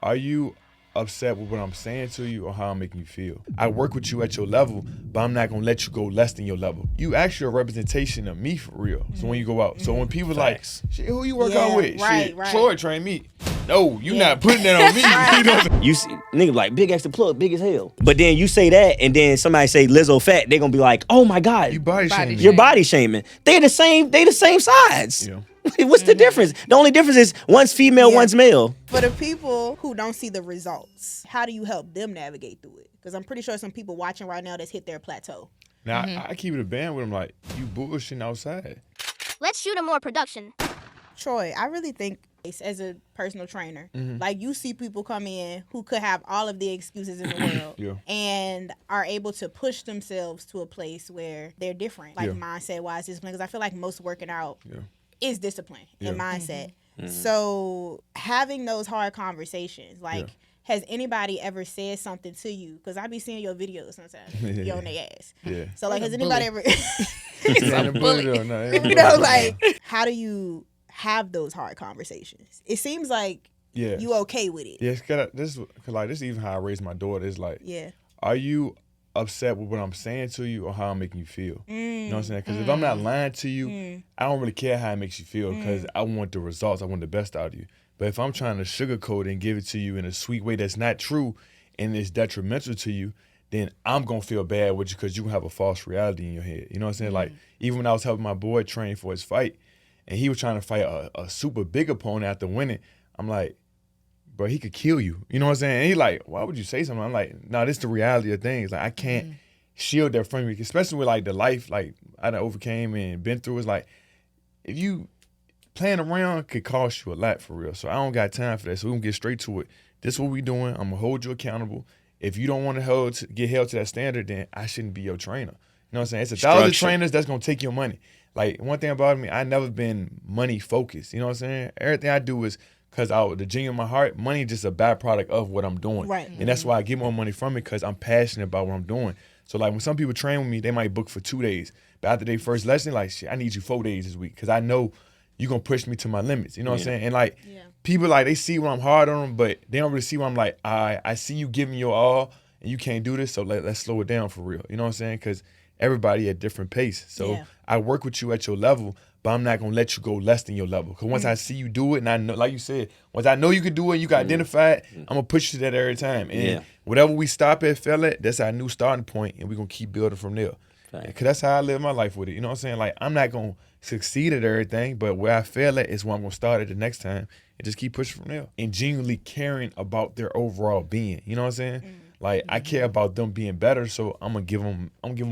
Are you upset with what I'm saying to you or how I'm making you feel? I work with you at your level, but I'm not gonna let you go less than your level. You actually a representation of me for real. So when you go out, so when people like, Facts. shit, who you work out Yeah, with? right, Shit, right. Troi trained me. No, you Yeah. not putting that on me. You know what I'm saying? You see, nigga like big extra plug, big as hell. But then you say that, and then somebody say Lizzo fat, they gonna be like, oh my god, You body Body shaming you're me. body shaming. They the same. They the same size. Yeah. What's the difference? The only difference is one's female, Yeah. one's male. For the people who don't see the results, how do you help them navigate through it? Because I'm pretty sure some people watching right now that's hit their plateau. Now I keep it a band with them like, you bullshitting outside. Let's shoot a more production. Troi, I really think as a personal trainer, like you see people come in who could have all of the excuses in the world Yeah. and are able to push themselves to a place where they're different, like Yeah. mindset wise, discipline. Because I feel like most working out Yeah. is discipline and Yeah. mindset. So having those hard conversations, like, Yeah. has anybody ever said something to you? Because I be seeing your videos sometimes. You're on their ass. Yeah. So like, has anybody ever? Ain't a bully though. No, ain't a You know, bully. like, how do you have those hard conversations? It seems like Yeah. you okay with it. Yeah, this is even how I raised my daughter. It's like, Yeah. are you upset with what I'm saying to you or how I'm making you feel? You know what I'm saying? Because if I'm not lying to you, I don't really care how it makes you feel because I want the results. I want the best out of you. But if I'm trying to sugarcoat it and give it to you in a sweet way that's not true and it's detrimental to you, then I'm going to feel bad with you because you have a false reality in your head. You know what I'm saying? Like, even when I was helping my boy train for his fight and he was trying to fight a super big opponent after winning, I'm like, bro, he could kill you. You know what I'm saying? And he like, why would you say something? I'm like, no, this is the reality of things. Like, I can't shield that from you, especially with like the life like I done overcame and been through. It's like, if you playing around could cost you a lot for real. So I don't got time for that. So we gonna get straight to it. This is what we doing. I'm gonna hold you accountable. If you don't want to get held to that standard, then I shouldn't be your trainer. You know what I'm saying? It's 1,000 Structure. trainers that's gonna take your money. Like, one thing about me, I never been money focused. You know what I'm saying? Everything I do is because out of the genuine in my heart, money is just a byproduct of what I'm doing. Right. And that's why I get more money from it because I'm passionate about what I'm doing. So like when some people train with me, they might book for 2 days. But after their first lesson, like, shit, I need you 4 days this week because I know you're going to push me to my limits. You know what I'm saying? And like, people like, they see when I'm hard on them, but they don't really see when I'm like, I see you giving your all and you can't do this, so let's slow it down for real. You know what I'm saying? Because everybody at different pace. So Yeah. I work with you at your level, but I'm not going to let you go less than your level. Because once I see you do it, and I know, like you said, once I know you can do it, you can identify it, I'm going to push you to that every time. And Yeah. whatever we stop at, fell at, that's our new starting point, and we're going to keep building from there. Right. Because that's how I live my life with it. You know what I'm saying? Like, I'm not going to succeed at everything, but where I fail at is where I'm going to start at the next time and just keep pushing from there. And genuinely caring about their overall being. You know what I'm saying? Like, I care about them being better, so I'm gonna give them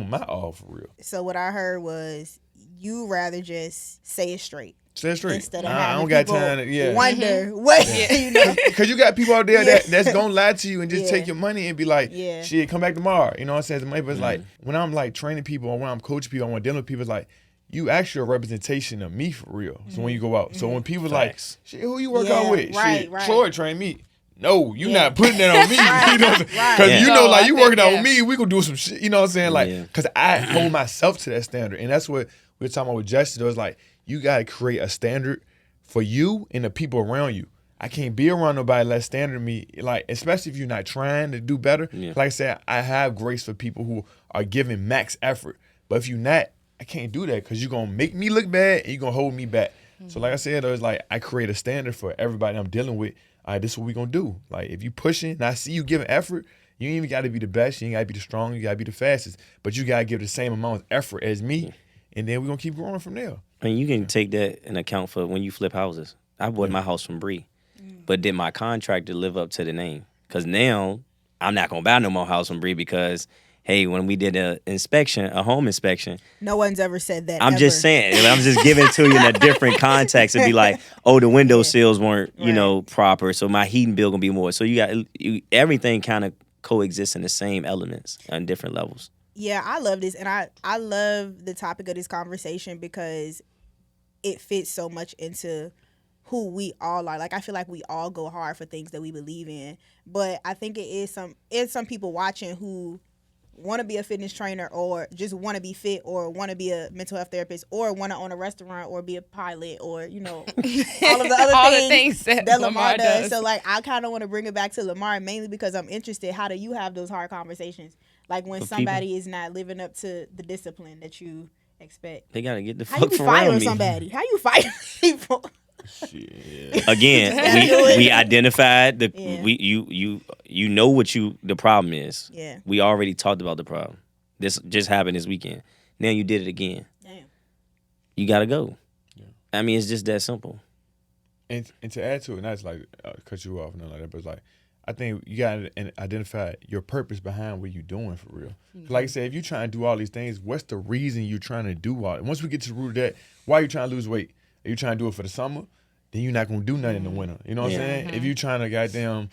my all for real. So what I heard was you rather just say it straight Say it straight. instead of I having don't got people time to, wonder what you know. Because you got people out there Yeah. that's gonna lie to you and just Yeah. take your money and be like, Yeah. shit, come back tomorrow. You know what I'm saying? But it's like, when I'm like training people or when I'm coaching people, I want to deal with people, it's like, you actually a representation of me for real. So when you go out. So when people Facts. like, shit, who you work Yeah, out with? right, Shit, right. Troi trained me. No, you Yeah. not putting that on me. You know, because right. you No, know, like, I you think, working out yeah. with me, we gonna do some shit. You know what I'm saying? Like, Yeah. because I hold myself to that standard, and that's what we were talking about with Justice. It was like, you gotta create a standard for you and the people around you. I can't be around nobody less standard than me. Like, especially if you're not trying to do better. Yeah. Like I said, I have grace for people who are giving max effort. But if you're not, I can't do that because you're gonna make me look bad and you're gonna hold me back. So like I said, it was like I create a standard for everybody I'm dealing with. All right, this is what we gonna do. Like, if you pushing and I see you giving effort, you ain't even gotta be the best, you ain't gotta be the strongest, you gotta be the fastest. But you gotta give the same amount of effort as me, and then we're gonna keep growing from there. And you can take that in account for when you flip houses. I bought my house from Bree, but did my contractor live up to the name? Because now I'm not gonna buy no more house from Bree because, hey, when we did a home inspection, No one's ever said that. I'm ever. just saying, I'm just giving it to you in a different context and be like, oh, the window sills weren't, proper, so my heating bill gonna be more. So everything kind of coexists in the same elements on different levels. Yeah, I love this, and I love the topic of this conversation because it fits so much into who we all are. Like, I feel like we all go hard for things that we believe in, but I think it's some people watching who want to be a fitness trainer or just want to be fit or want to be a mental health therapist or want to own a restaurant or be a pilot or, you know, all of the other All things, the things that Lamar does. So, like, I kind of want to bring it back to Lamar mainly because I'm interested. How do you have those hard conversations? Like when For somebody is not living up to the discipline that you expect. They gotta get the How you fuck be from firing around me. somebody? How you fire people? Shit. Again, we identified the Yeah. you know what the problem is. Yeah. We already talked about the problem. This just happened this weekend. Now you did it again. Damn. You gotta go. I mean, it's just that simple. And to add to it, not like cut you off, nothing like that, but it's like I think you gotta identify your purpose behind what you're doing for real. Like I said, if you're trying to do all these things, what's the reason you're trying to do all? Once we get to the root of that, why are you trying to lose weight? Are you trying to do it for the summer? Then you're not gonna do nothing in the winter. You know what I'm saying? If you're trying to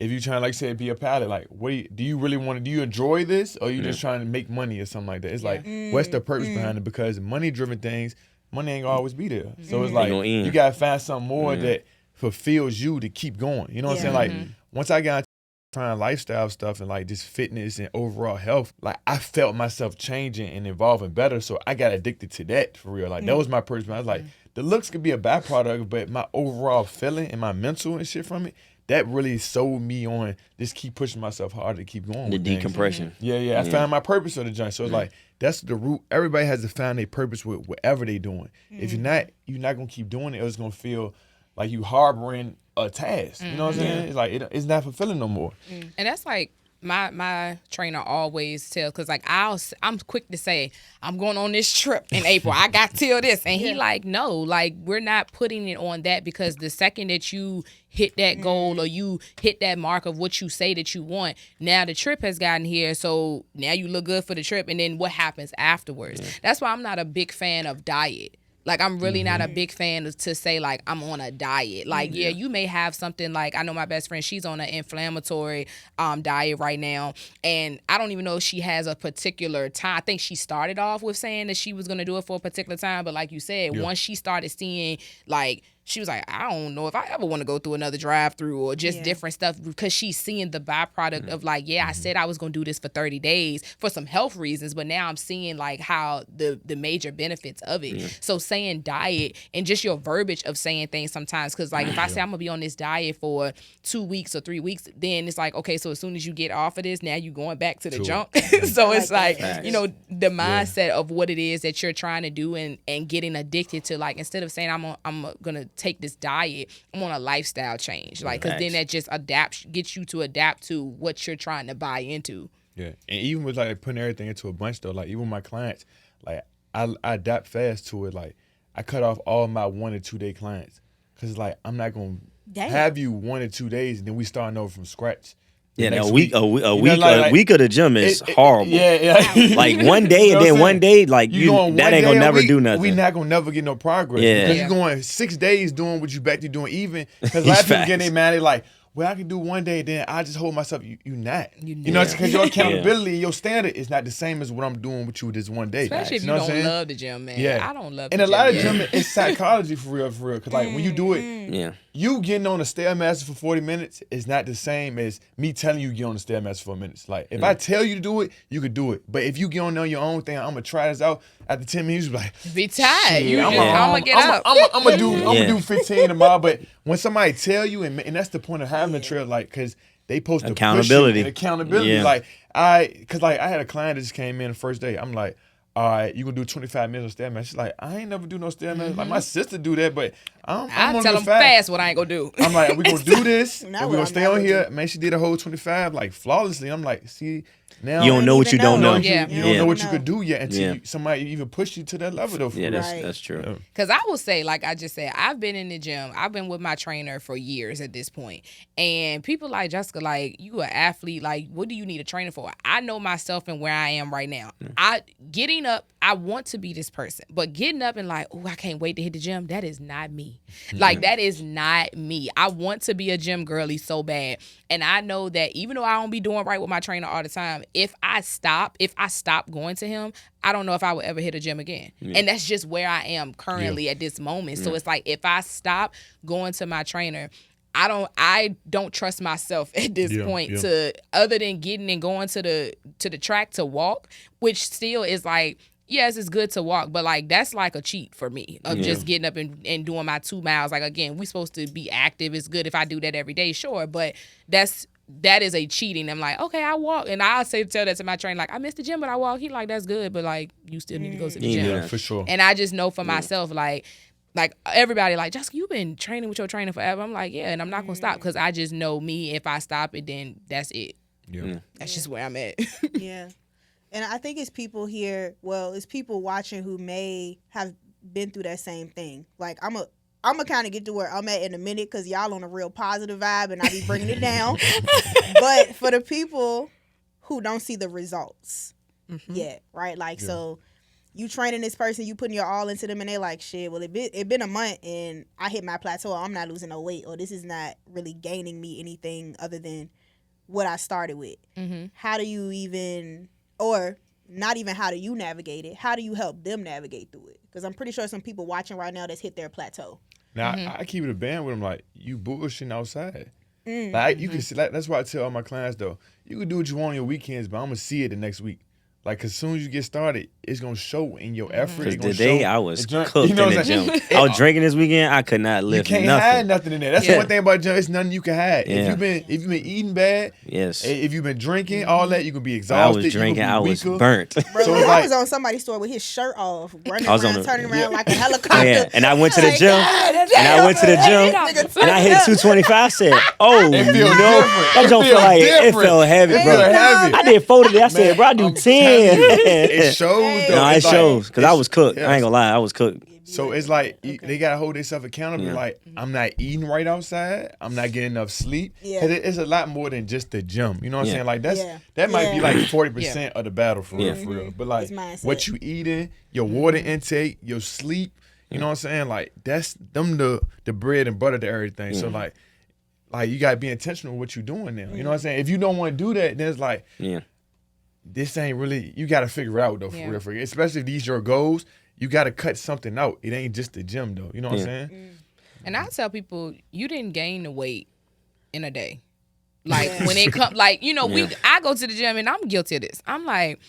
if you're trying, like I said, be a pilot, like what do you really want to do? You enjoy this, or you just trying to make money or something like that? It's like what's the purpose behind it? Because money-driven things, money ain't gonna always be there. So it's like you gotta find something more that fulfills you to keep going. You know what I'm saying? Like once I got trying lifestyle stuff and like just fitness and overall health, like I felt myself changing and evolving better. So I got addicted to that for real. Like that was my purpose. I was like, the looks could be a byproduct, but my overall feeling and my mental and shit from it, that really sold me on just keep pushing myself harder to keep going. The with things. decompression. Yeah. I found my purpose of the joint. So it's like that's the root. Everybody has to find their purpose with whatever they doing. If you're not gonna keep doing it, it's gonna feel like you harboring a task. You know what I'm saying? It's like it's not fulfilling no more. And that's like my trainer always tells, because like I'm quick to say I'm going on this trip in April. I got till this, and he like, no, like we're not putting it on that, because the second that you hit that goal or you hit that mark of what you say that you want, now the trip has gotten here, so now you look good for the trip, and then what happens afterwards? That's why I'm not a big fan of diet. Like, I'm really not a big fan to say, like, I'm on a diet. Like, yeah, you may have something like, I know my best friend, she's on an inflammatory diet right now. And I don't even know if she has a particular time. I think she started off with saying that she was going to do it for a particular time. But like you said, once she started seeing, like, she was like, I don't know if I ever want to go through another drive-through or just different stuff, because she's seeing the byproduct of like, I said I was going to do this for 30 days for some health reasons, but now I'm seeing like how the major benefits of it. So saying diet and just your verbiage of saying things sometimes, because like if I say I'm going to be on this diet for 2 weeks or 3 weeks, then it's like, okay, so as soon as you get off of this, now you're going back to the junk. So it's like, you know, the mindset of what it is that you're trying to do and getting addicted to, like, instead of saying I'm going to take this diet, I'm on a lifestyle change, like, because then that just gets you to adapt to what you're trying to buy into. Yeah, and even with like putting everything into a bunch though, like even with my clients, like I adapt fast to it. Like I cut off all my 1 or 2 day clients, because like I'm not gonna have you 1 or 2 days and then we starting over from scratch. Yeah, next a week of the gym is horrible. Yeah. Like one day and then one day, like that ain't gonna never do nothing. We not gonna never get no progress. Yeah. Because you're going 6 days doing what you back to doing, even because a lot of people getting their mad. They like, well, I can do 1 day, then I just hold myself. You not. You know, because your accountability, your standard is not the same as what I'm doing with you this 1 day. Especially if you don't love the gym, man. Yeah. I don't love and the gym. And a lot of gym, it's psychology for real. Because like when you do it, you getting on a Stairmaster for 40 minutes is not the same as me telling you get on the Stairmaster for minutes. Like if I tell you to do it, you could do it. But if you get on your own thing, I'm gonna try this out. After 10 minutes, you be like, be tired. I'm gonna get up. I'm gonna do 15 tomorrow. But when somebody tell you, and that's the point of having a trail, like, because they post accountability. Accountability. Like I had a client that just came in the first day. I'm like, all right, you gonna do 25 minutes of Stairmaster? She's like, I ain't never do no Stairmaster. Like my sister do that, but I tell them fast what I ain't gonna do. I'm like, we gonna do this, and we gonna stay on here. Man, she did a whole 25 like flawlessly. I'm like, see. Now, you don't know what you don't know. You don't know what you could do yet until somebody even push you to that level. Though. That's true. Because I will say, like I just said, I've been in the gym. I've been with my trainer for years at this point. And people like, Jessica, like, you an athlete. Like, what do you need a trainer for? I know myself and where I am right now. Getting up, I want to be this person. But getting up and like, oh, I can't wait to hit the gym, that is not me. Like, that is not me. I want to be a gym girly so bad. And I know that even though I don't be doing right with my trainer all the time, if I stop going to him, I don't know if I would ever hit a gym again. And that's just where I am currently at this moment. So it's like, if I stop going to my trainer, I don't trust myself at this point to, other than getting and going to the track to walk, which still is like, yes, it's good to walk, but like that's like a cheat for me of just getting up and doing my 2 miles. Like, again, we supposed to be active. It's good if I do that every day, sure, but that is a cheating. I'm like, okay, I walk, and I'll tell that to my trainer, like, I missed the gym, but I walk. He like, that's good, but like, you still need to go to the gym. Yeah, for sure. And I just know for myself, like everybody, like, Jessica, you've been training with your trainer forever. I'm like, yeah, and I'm not gonna stop because I just know me. If I stop it, then that's it. Yeah, that's just where I'm at. Yeah. And I think it's people here, it's people watching who may have been through that same thing. Like, I'm a kind of get to where I'm at in a minute because y'all on a real positive vibe and I be bringing it down. But for the people who don't see the results yet, right? Like, so you training this person, you putting your all into them, and they like, shit, well, it been a month and I hit my plateau. I'm not losing no weight, or this is not really gaining me anything other than what I started with. How do you even... Or not even how do you navigate it? How do you help them navigate through it? Because I'm pretty sure some people watching right now that's hit their plateau. Now, I keep it a band with them, like, you bullshitting outside. Like, you can see, like, that's why I tell all my clients, though, you can do what you want on your weekends, but I'm going to see it the next week. Like, as soon as you get started, it's going to show in your effort. Because today I was cooked in the gym. I was drinking this weekend. I could not lift nothing. You can't hide nothing in there. That's the one thing about gym. It's nothing you can hide. Yeah. If you've been eating bad, if you've been drinking, all that, you can be exhausted. I was drinking. I was burnt. Bro, so I was on somebody's store with his shirt off, running around, turning around like a helicopter. Yeah. And I went to the gym. And I hit 225. I said, oh, that don't feel like it felt heavy, bro. I did 40. I said, bro, I do 10. It shows, though. No, it shows. Because I was cooked. I ain't gonna lie. I was cooked. So it's like they got to hold themselves accountable. Like, I'm not eating right outside. I'm not getting enough sleep. Because it's a lot more than just the gym. You know what I'm saying? Like, that might be like 40% of the battle for real. But like, what you eating, your water intake, your sleep, you know what I'm saying? Like, that's them the bread and butter to everything. So like you got to be intentional with what you're doing now. You know what I'm saying? If you don't want to do that, then it's like, this ain't really, you got to figure out, though, for real. Especially if these your goals, you got to cut something out. It ain't just the gym, though. You know what I'm saying? And I tell people, you didn't gain the weight in a day. Like, when it comes, like, you know, I go to the gym and I'm guilty of this. I'm like,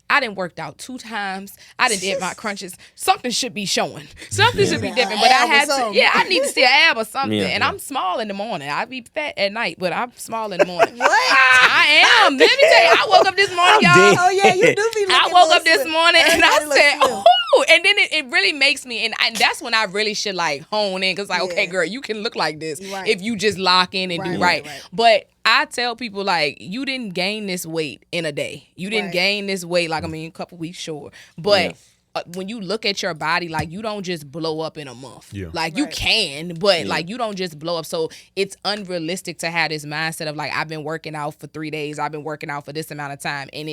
I didn't worked out 2 times. I didn't did my crunches. Something should be showing. Something should be different. But I had to, I need to see an ab or something. And I'm small in the morning. I be fat at night, but I'm small in the morning. What? I am. Let me tell you, I woke up this morning, y'all. Oh, yeah, you do be looking. I woke up this morning and I said, oh, and then it really makes me, and that's when I really should like hone in. Because like, okay, girl, you can look like this if you just lock in and do right. But I tell people, like, you didn't gain this weight in a day. You didn't gain this weight, like, I mean, a couple weeks, sure. But when you look at your body, like, you don't just blow up in a month. Like, you can, but, like, you don't just blow up. So it's unrealistic to have this mindset of, like, I've been working out for 3 days. I've been working out for this amount of time, and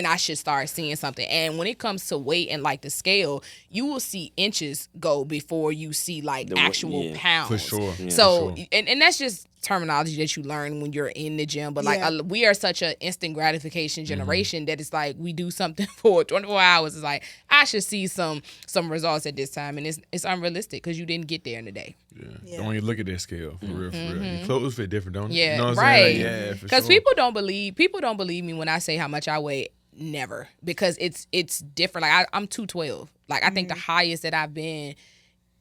I should start seeing something. And when it comes to weight and, like, the scale, you will see inches go before you see, like, actual pounds. For sure. So, and that's just terminology that you learn when you're in the gym. But, like, we are such an instant gratification generation that it's like we do something for 24 hours. It's like, I should see some results at this time. And it's unrealistic because you didn't get there in a day. Don't even look at that scale, for real. Your clothes fit different, don't they? Yeah, you know what I'm right. saying? Like, for because sure. people don't believe me when I say how much I weigh. Never, because it's different. Like I'm 212. Like I think the highest that I've been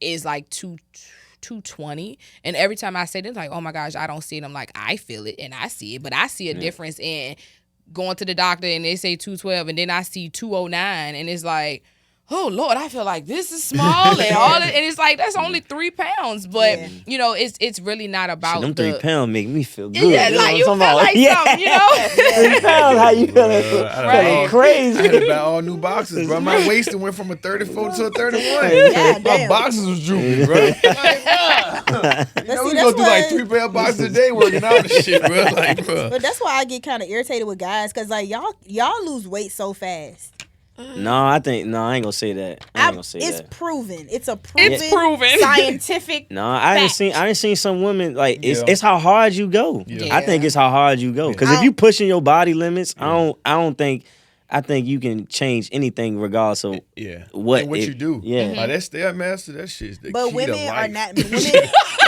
is like 220. And every time I say this, like, oh my gosh, I don't see it. I'm like, I feel it and I see it, but I see a difference in going to the doctor and they say 212, and then I see 209, and it's like, oh Lord, I feel like this is small and all that, and it's like that's only 3 pounds, but you know, it's really not about them 3 pounds make me feel good. Yeah, like you feel like something, you know. 3 pounds, how you feeling? Feeling crazy. I had to buy all new boxes, bro. My waist went from a 34 to a 31. My boxes was droopy, bro. Like, you know, we go through like 3 pair of boxes a day working out and shit, bro. Like, bro. But that's why I get kind of irritated with guys, because like y'all lose weight so fast. No, I ain't gonna say that. I ain't gonna say it's that. Proven. It's proven scientific. No, I didn't see some women like it's how hard you go. I think it's how hard you go. Because if you pushing your body limits, I think you can change anything regardless of what you do. Yeah. Like that Stairmaster, that shit's the but key women to life. are not.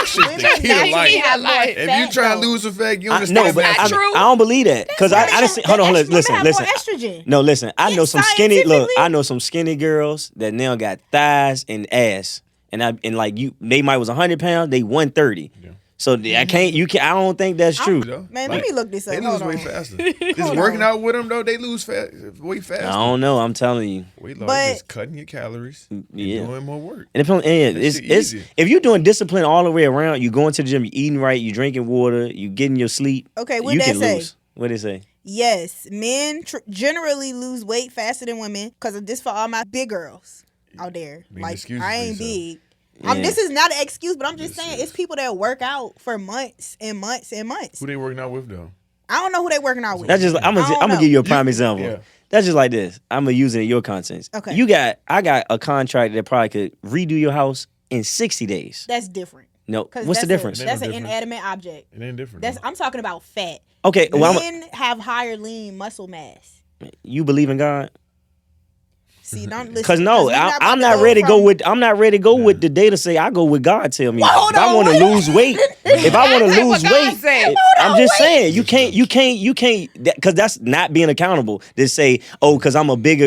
shit the key to naturally life. have more If If fat, you trying to though. lose some fat, you I, understand no, but that. not I, true. I don't believe that because That's I why listen. Hold on, women listen, have listen. more estrogen. No, listen. I know It's some skinny. Look, scientifically- I know some skinny girls that now got thighs and ass, and like you, they might was 100 pounds, they 130. Yeah. So I can't. You can. I don't think that's true. Though. Man, let me look this up. They Hold lose weight on. faster. Just working out with them though, they lose way faster. I don't know. I'm telling you. Weight loss But- just cutting your calories and Yeah. doing more work. And it's shit easy. if you're doing discipline all the way around, you going to the gym, you eating right, you drinking water, you getting your sleep. Okay, what you that can say? lose. What did it say? Yes, men generally lose weight faster than women because of this for all my big girls out there. Making Like, excuses I for ain't yourself. big. Yeah. This is not an excuse, but I'm just This saying is. it's people that work out for months and months and months. Who they working out with though? I don't know who they working out with. That's just. I'm I don't gonna know. give you a prime example. Yeah. That's just like this. I'm gonna use it in your contents. Okay. I got a contract that probably could redo your house in 60 days. That's different. No, 'Cause what's the that's difference? That's an difference. inanimate object. It ain't different. That's though. I'm talking about fat. Okay, well, Men have higher lean muscle mass. you believe in God? See, don't listen. Cause no, we about I'm to not go ready to go from- with. I'm not ready to go with the data. Say I go with God. Tell me Hold if I on, want to wait. lose weight. If I want to That's lose what God weight, said. I'm just saying you can't. Because that's not being accountable. To say, oh, because I'm a big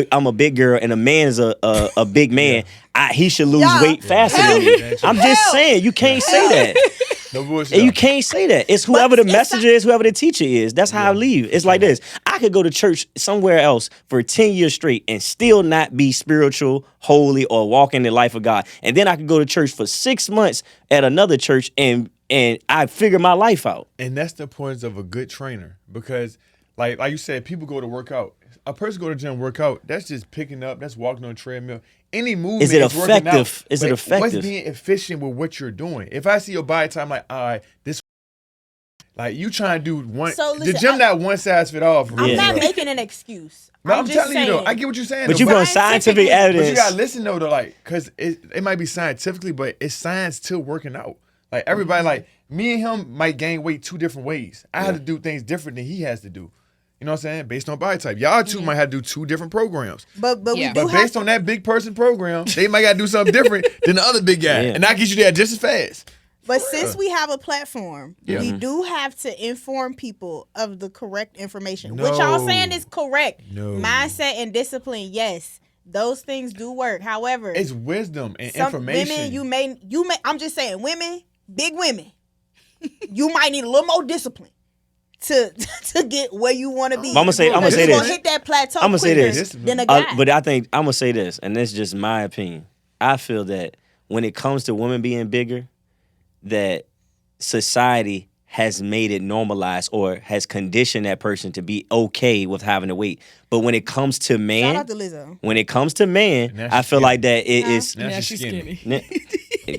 girl and a man is a big man. He should lose Yeah. weight faster than me. Hell. I'm just saying you can't say that. No bullshit. And you can't say that. It's whoever the it's messenger is, whoever the teacher is. That's how I leave. It's like this. I could go to church somewhere else for 10 years straight and still not be spiritual, holy, or walk in the life of God. And then I could go to church for 6 months at another church and I figure my life out. And that's the importance of a good trainer because, like you said, people go to work out. A person go to the gym, work out. That's just picking up. That's walking on a treadmill. Any movement Is it working out. effective? Is it But effective? What's being efficient with what you're doing? If I see your body type, I'm like, all right, this. Like you trying to do one. So, the listen, gym not one size fit all. For I'm real. not making an excuse. No, I'm just telling you though. saying. I get what you're saying. But though, you've got scientific scientifically- But evidence. you gotta listen though, like, cause it might be scientifically, but it's science still working out. Like everybody, like me and him might gain weight 2 different ways. I have to do things different than he has to do. You know what I'm saying? Based on body type. Y'all 2 might have to do 2 different programs. But Yeah. we do But have based on that big person program, they might gotta do something different than the other big guy. Yeah. And I get you there just as fast. But since we have a platform, Yeah. we do have to inform people of the correct information. What y'all No. saying is correct. No. Mindset and discipline, yes. Those things do work. However, It's wisdom and some information. women you may I'm just saying, women, big women, you might need a little more discipline to get where you want to be. I'ma say Because this. you're gonna hit that plateau I'ma say quicker this. than a guy. But I think I'm gonna say this, and this is just my opinion. I feel that when it comes to women being bigger, that society has made it normalized or has conditioned that person to be okay with having to wait. But when it comes to Shout man, out to Lizzo. when it comes to man, Now I she's feel skinny. like that it is. Now she's skinny.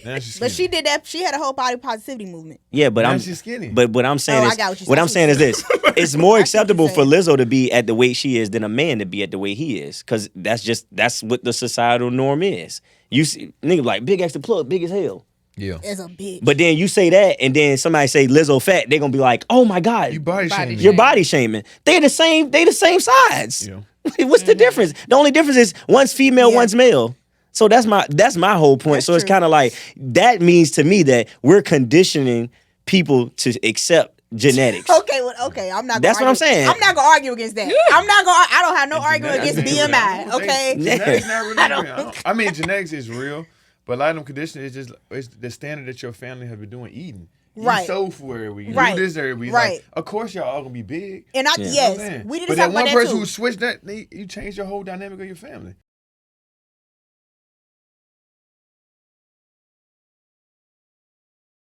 Now she's But skinny. she did that. She had a whole body positivity movement. Yeah, but Now I'm she's skinny. But what I'm saying Oh, I is, got what you're what I'm saying saying. is this: it's more I see what acceptable you're for saying. Lizzo to be at the weight she is than a man to be at the weight he is, because that's what the societal norm is. You see, nigga like big extra plug, big as hell. Yeah. As a bitch. But then you say that, and then somebody say Lizzo fat, they're gonna be like, oh my god, You body shaming. you're body shaming. They the same size. Yeah. What's the difference? The only difference is one's female, Yeah. one's male. So that's my whole point. That's So it's true. kind of like that means to me that we're conditioning people to accept genetics. Okay, well, okay. I'm not. Gonna That's what I'm argue. saying. I'm not gonna argue against that. I'm not gonna. I don't have no argument against BMI. Okay. Genetics not really real. I mean, genetics is real, but a lot of them conditions is just it's the standard that your family have been doing eating. Right. You soul food every week. You Right. do this every week. Right. Like, of course, y'all all gonna be big. And Yeah. yes, Man. we didn't but talk that one about that person too. who switched that, you changed your whole dynamic of your family.